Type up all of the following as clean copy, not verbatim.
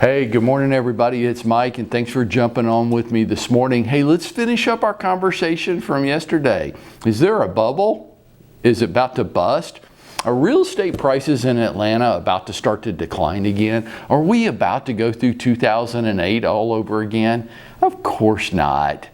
Hey, good morning everybody. It's Mike and thanks for jumping on with me this morning. Hey, let's finish up our conversation from yesterday. Is there a bubble? Is it about to bust? Are real estate prices in Atlanta about to start to decline again? Are we about to go through 2008 all over again? Of course not.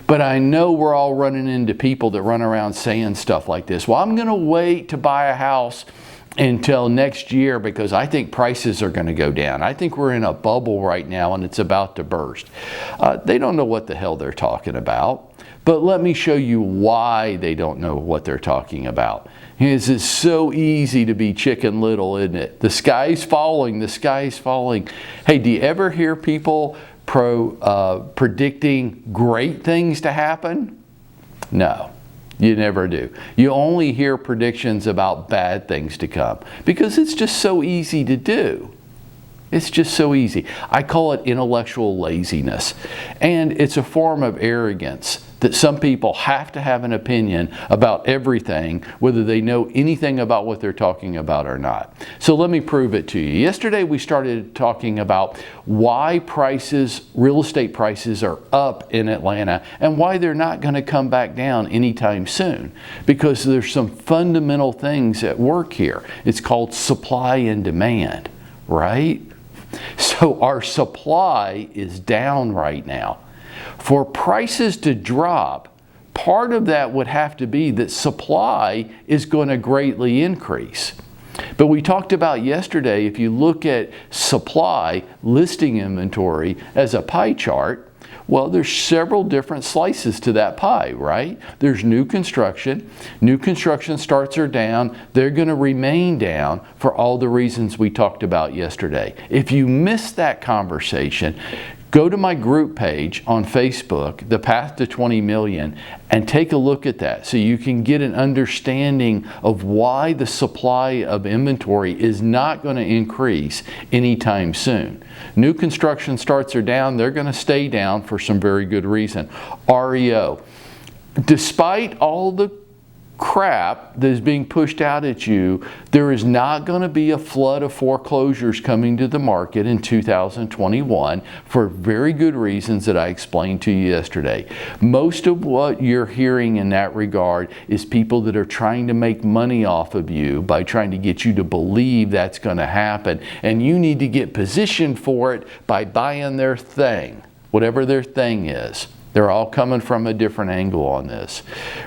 But I know we're all running into people that run around saying stuff like this. Well, I'm going to wait to buy a house until next year because I think prices are going to go down. I think we're in a bubble right now and it's about to burst. They don't know what the hell they're talking about. But let me show you why they don't know what they're talking about. It's so easy to be Chicken Little, isn't it? The sky's falling, the sky's falling. Hey, do you ever hear people predicting great things to happen? No. You never do. You only hear predictions about bad things to come because it's just so easy to do. It's just so easy. I call it intellectual laziness. And it's a form of arrogance that some people have to have an opinion about everything, whether they know anything about what they're talking about or not. So let me prove it to you. Yesterday we started talking about why real estate prices are up in Atlanta and why they're not going to come back down anytime soon. Because there's some fundamental things at work here. It's called supply and demand, right? So our supply is down right now. For prices to drop, part of that would have to be that supply is going to greatly increase. But we talked about yesterday, if you look at supply, listing inventory as a pie chart, well, there's several different slices to that pie, right? There's new construction. New construction starts are down. They're going to remain down for all the reasons we talked about yesterday. If you missed that conversation, go to my group page on Facebook, The Path to 20 Million, and take a look at that so you can get an understanding of why the supply of inventory is not going to increase anytime soon. New construction starts are down. They're going to stay down for some very good reason. REO. Despite all the crap that is being pushed out at you, there is not going to be a flood of foreclosures coming to the market in 2021 for very good reasons that I explained to you yesterday. Most of what you're hearing in that regard is people that are trying to make money off of you by trying to get you to believe that's going to happen, and you need to get positioned for it by buying their thing, whatever their thing is. They're all coming from a different angle on this.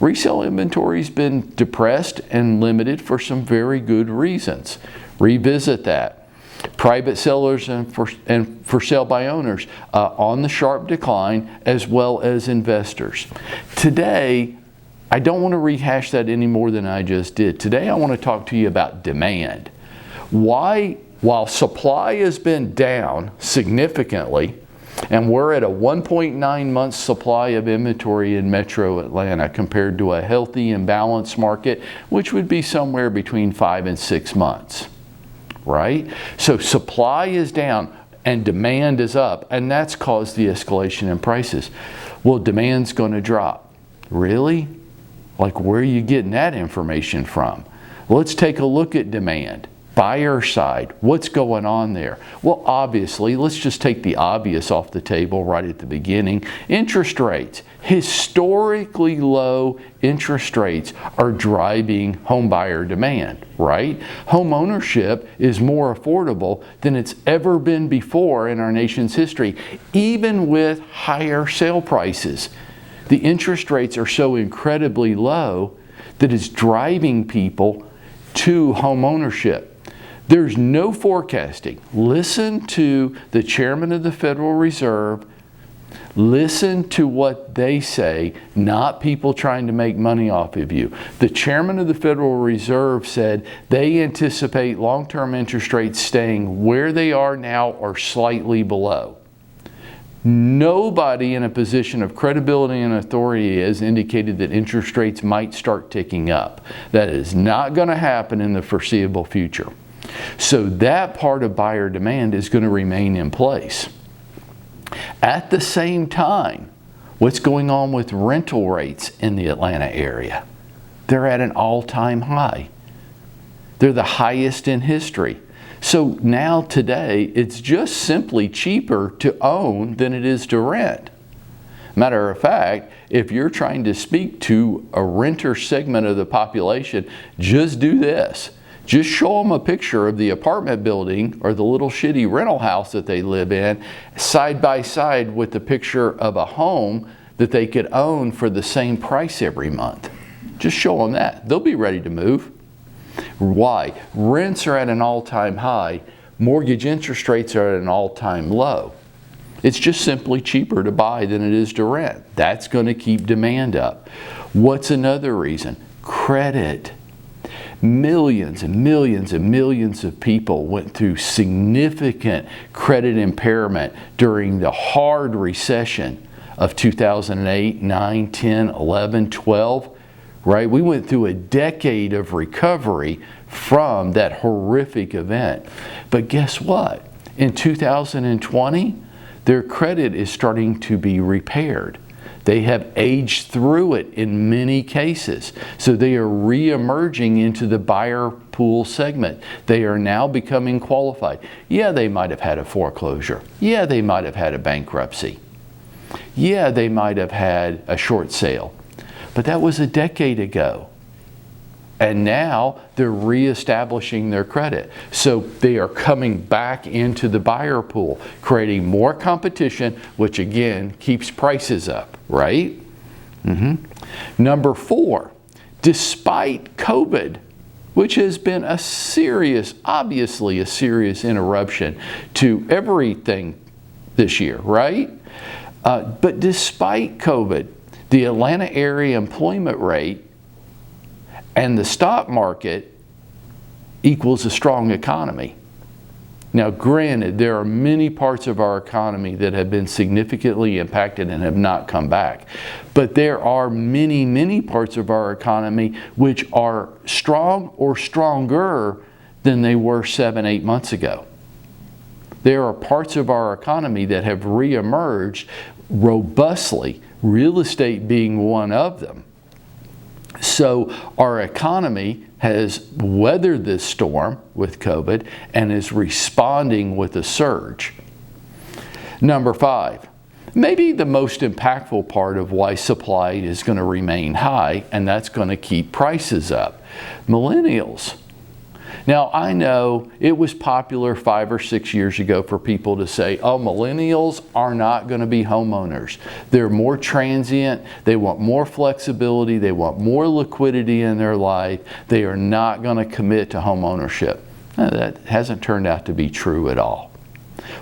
Resale inventory's been depressed and limited for some very good reasons. Revisit that. Private sellers and for sale by owners on the sharp decline, as well as investors. Today, I don't want to rehash that any more than I just did. Today I want to talk to you about demand. Why, while supply has been down significantly, and we're at a 1.9 months supply of inventory in Metro Atlanta compared to a healthy and balanced market, which would be somewhere between 5 and 6 months, right? So supply is down and demand is up, and that's caused the escalation in prices. Well, demand's going to drop. Really? Like, where are you getting that information from? Let's take a look at demand. Buyer side, what's going on there? Well, obviously, let's just take the obvious off the table right at the beginning. Interest rates. Historically low interest rates are driving home buyer demand, right? Home ownership is more affordable than it's ever been before in our nation's history, even with higher sale prices. The interest rates are so incredibly low that it's driving people to home ownership. There's no forecasting. Listen to the chairman of the Federal Reserve. Listen to what they say, not people trying to make money off of you. The chairman of the Federal Reserve said they anticipate long-term interest rates staying where they are now or slightly below. Nobody in a position of credibility and authority has indicated that interest rates might start ticking up. That is not going to happen in the foreseeable future. So that part of buyer demand is going to remain in place. At the same time, what's going on with rental rates in the Atlanta area? They're at an all-time high. They're the highest in history. So now today, it's just simply cheaper to own than it is to rent. Matter of fact, if you're trying to speak to a renter segment of the population, just do this. Just show them a picture of the apartment building or the little shitty rental house that they live in side by side with the picture of a home that they could own for the same price every month. Just show them that. They'll be ready to move. Why? Rents are at an all-time high. Mortgage interest rates are at an all-time low. It's just simply cheaper to buy than it is to rent. That's going to keep demand up. What's another reason? Credit. Millions and millions and millions of people went through significant credit impairment during the hard recession of 2008, 9, 10, 11, 12, right? We went through a decade of recovery from that horrific event. But guess what? In 2020, their credit is starting to be repaired. They have aged through it in many cases. So they are re-emerging into the buyer pool segment. They are now becoming qualified. Yeah, they might have had a foreclosure. Yeah, they might have had a bankruptcy. Yeah, they might have had a short sale. But that was a decade ago. And now they're reestablishing their credit. So they are coming back into the buyer pool, creating more competition, which again keeps prices up, right? Number 4, despite COVID, which has been a serious, obviously a serious interruption to everything this year, right? But despite COVID, the Atlanta area employment rate and the stock market equals a strong economy. Now, granted, there are many parts of our economy that have been significantly impacted and have not come back. But there are many, many parts of our economy which are strong or stronger than they were 7, 8 months ago. There are parts of our economy that have reemerged robustly, real estate being one of them. So our economy has weathered this storm with COVID and is responding with a surge. Number 5, maybe the most impactful part of why supply is going to remain high, and that's going to keep prices up. Millennials. Now, I know it was popular 5 or 6 years ago for people to say, oh, millennials are not going to be homeowners. They're more transient. They want more flexibility. They want more liquidity in their life. They are not going to commit to home ownership. Now, that hasn't turned out to be true at all.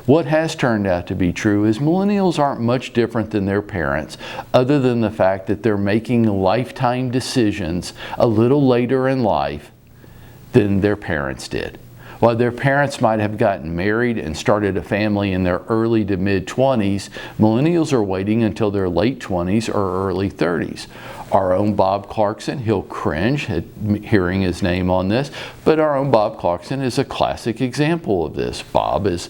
What has turned out to be true is millennials aren't much different than their parents, other than the fact that they're making lifetime decisions a little later in life than their parents did. While their parents might have gotten married and started a family in their early to mid-20s, millennials are waiting until their late 20s or early 30s. Our own Bob Clarkson, he'll cringe at hearing his name on this, but our own Bob Clarkson is a classic example of this. Bob is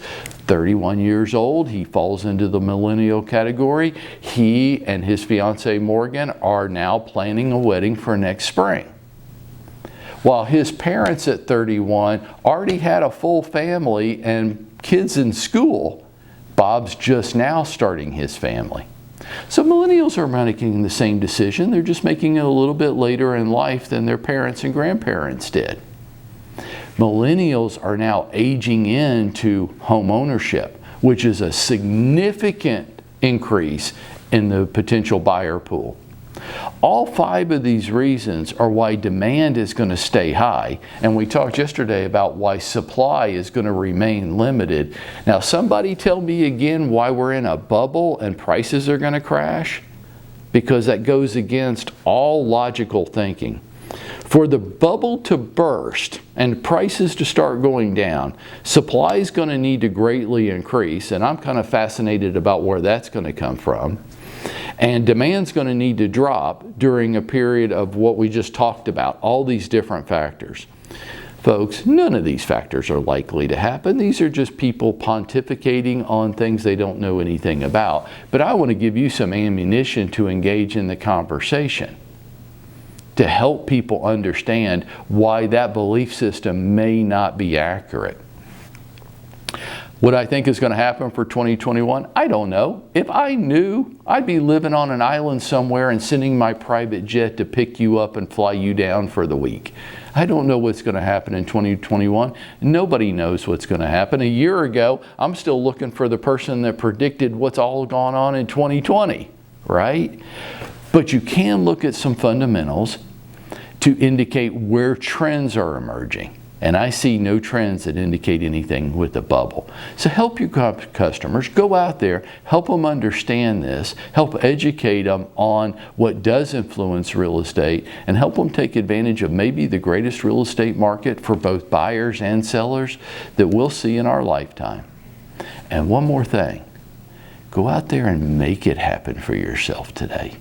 31 years old. He falls into the millennial category. He and his fiancée Morgan are now planning a wedding for next spring. While his parents at 31 already had a full family and kids in school, Bob's just now starting his family. So millennials are making the same decision. They're just making it a little bit later in life than their parents and grandparents did. Millennials are now aging into home ownership, which is a significant increase in the potential buyer pool. All 5 of these reasons are why demand is going to stay high, and we talked yesterday about why supply is going to remain limited. Now, somebody tell me again why we're in a bubble and prices are going to crash? Because that goes against all logical thinking. For the bubble to burst and prices to start going down, supply is going to need to greatly increase, and I'm kind of fascinated about where that's going to come from. And demand's going to need to drop during a period of what we just talked about, all these different factors. Folks, none of these factors are likely to happen. These are just people pontificating on things they don't know anything about. But I want to give you some ammunition to engage in the conversation, to help people understand why that belief system may not be accurate. What I think is going to happen for 2021, I don't know. If I knew, I'd be living on an island somewhere and sending my private jet to pick you up and fly you down for the week. I don't know what's going to happen in 2021. Nobody knows what's going to happen. A year ago, I'm still looking for the person that predicted what's all gone on in 2020, right? But you can look at some fundamentals to indicate where trends are emerging. And I see no trends that indicate anything with the bubble. So help your customers, go out there, help them understand this, help educate them on what does influence real estate, and help them take advantage of maybe the greatest real estate market for both buyers and sellers that we'll see in our lifetime. And one more thing, go out there and make it happen for yourself today.